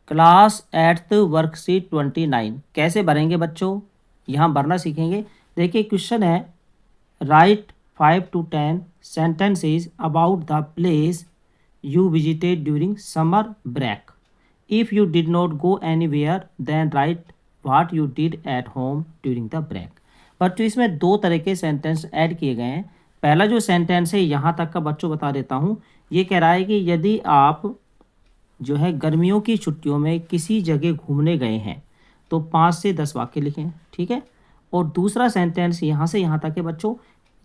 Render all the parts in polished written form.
Class eighth worksheet 29 कैसे भरेंगे बच्चों? यहाँ भरना सीखेंगे। देखिए क्वेश्चन है, right 5 to 10 sentences about the place you visited during summer break. If you did not go anywhere, then write what you did at home during the break. बच्चों इसमें दो तरह के सेंटेंस ऐड किए गए हैं। पहला जो सेंटेंस है यहाँ तक का बच्चों बता देता हूँ। ये कह रहा है कि यदि आप जो है गर्मियों की छुट्टियों में किसी जगह घूमने गए हैं तो 5 से 10 वाक्य लिखें, ठीक है। और दूसरा सेंटेंस यहाँ से यहाँ तक है बच्चों,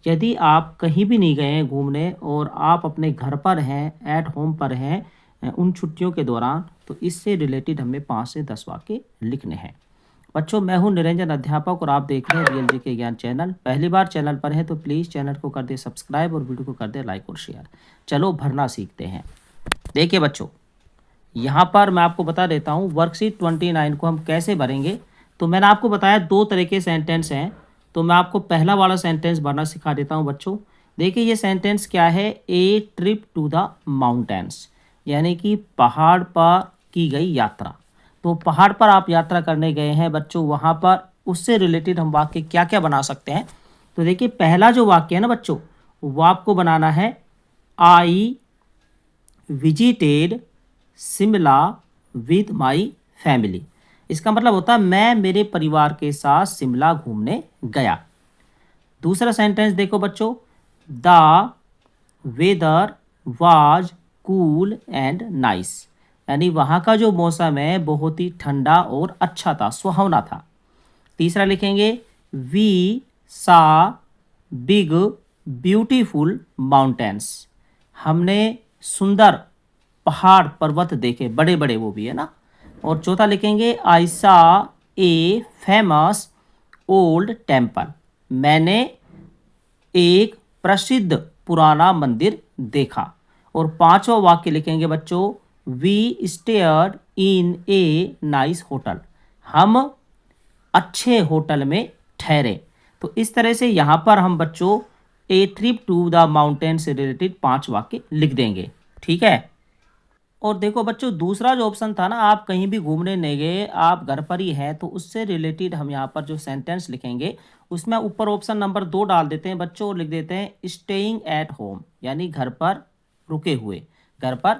यदि आप कहीं भी नहीं गए हैं घूमने और आप अपने घर पर हैं, एट होम पर हैं उन छुट्टियों के दौरान, तो इससे रिलेटेड हमें 5 से 10 वाक्य लिखने हैं। बच्चों मैं हूं निरंजन अध्यापक और आप देख रहे हैं रियल जीके ज्ञान चैनल। पहली बार चैनल पर है तो प्लीज़ चैनल को कर दे सब्सक्राइब और वीडियो को कर दे लाइक और शेयर। चलो भरना सीखते हैं। देखिए बच्चों यहाँ पर मैं आपको बता देता हूँ वर्कशीट 29 को हम कैसे भरेंगे। तो मैंने आपको बताया दो तरह के सेंटेंस हैं, तो मैं आपको पहला वाला सेंटेंस भरना सिखा देता हूँ बच्चों। देखिए ये सेंटेंस क्या है, ए ट्रिप टू द माउंटेन्स, यानी कि पहाड़ पर की गई यात्रा। तो पहाड़ पर आप यात्रा करने गए हैं बच्चों, वहाँ पर उससे रिलेटेड हम वाक्य क्या क्या बना सकते हैं। तो देखिए पहला जो वाक्य है ना बच्चों, वो आपको बनाना है I visited Shimla with my family. इसका मतलब होता है मैं मेरे परिवार के साथ शिमला घूमने गया। दूसरा सेंटेंस देखो बच्चों, the weather was cool and nice, यानी वहाँ का जो मौसम है बहुत ही ठंडा और अच्छा था, सुहावना था। तीसरा लिखेंगे, we saw big beautiful mountains, हमने सुंदर पहाड़ पर्वत देखे, बड़े बड़े वो भी है ना। और चौथा लिखेंगे, आई सा ए फेमस ओल्ड टेम्पल, मैंने एक प्रसिद्ध पुराना मंदिर देखा। और पांचवा वाक्य लिखेंगे बच्चों, we stayed in a nice hotel, हम अच्छे होटल में ठहरे। तो इस तरह से यहाँ पर हम बच्चों ए ट्रिप टू द माउंटेन से रिलेटेड 5 वाक्य लिख देंगे, ठीक है। और देखो बच्चों दूसरा जो ऑप्शन था ना, आप कहीं भी घूमने नहीं गए, आप घर पर ही हैं, तो उससे रिलेटेड हम यहाँ पर जो सेंटेंस लिखेंगे उसमें ऊपर ऑप्शन नंबर 2 डाल देते हैं बच्चों और लिख देते हैं स्टेइंग एट होम, यानी घर पर रुके हुए, घर पर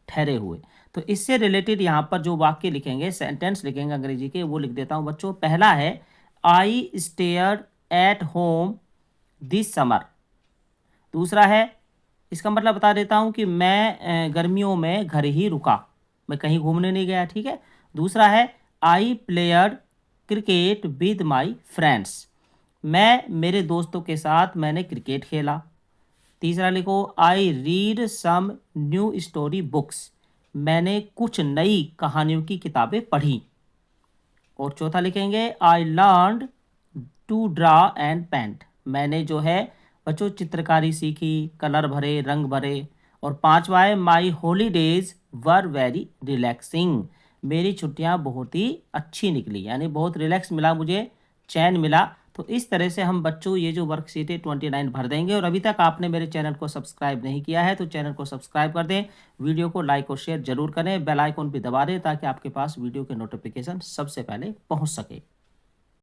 ठहरे हुए। तो इससे रिलेटेड यहाँ पर जो वाक्य लिखेंगे, सेंटेंस लिखेंगे अंग्रेजी के, वो लिख देता हूँ बच्चों। पहला है I stayed at home this summer. दूसरा है, इसका मतलब बता देता हूँ कि मैं गर्मियों में घर ही रुका, मैं कहीं घूमने नहीं गया, ठीक है। दूसरा है आई प्लेयर्ड क्रिकेट विद माई फ्रेंड्स, मैं मेरे दोस्तों के साथ मैंने क्रिकेट खेला। तीसरा लिखो, I read some new story books, मैंने कुछ नई कहानियों की किताबें पढ़ी। और चौथा लिखेंगे, I learned to draw and paint, मैंने जो है बच्चों चित्रकारी सीखी, कलर भरे, रंग भरे। और पांचवा है, माई हॉलीडेज वर वेरी रिलैक्सिंग, मेरी छुट्टियां बहुत ही अच्छी निकली, यानी बहुत रिलैक्स मिला मुझे, चैन मिला। तो इस तरह से हम बच्चों ये जो वर्कशीट है 29 भर देंगे। और अभी तक आपने मेरे चैनल को सब्सक्राइब नहीं किया है तो चैनल को सब्सक्राइब कर दें, वीडियो को लाइक और शेयर जरूर करें, बेल आइकन भी दबा दें ताकि आपके पास वीडियो के नोटिफिकेशन सबसे पहले पहुंच सके।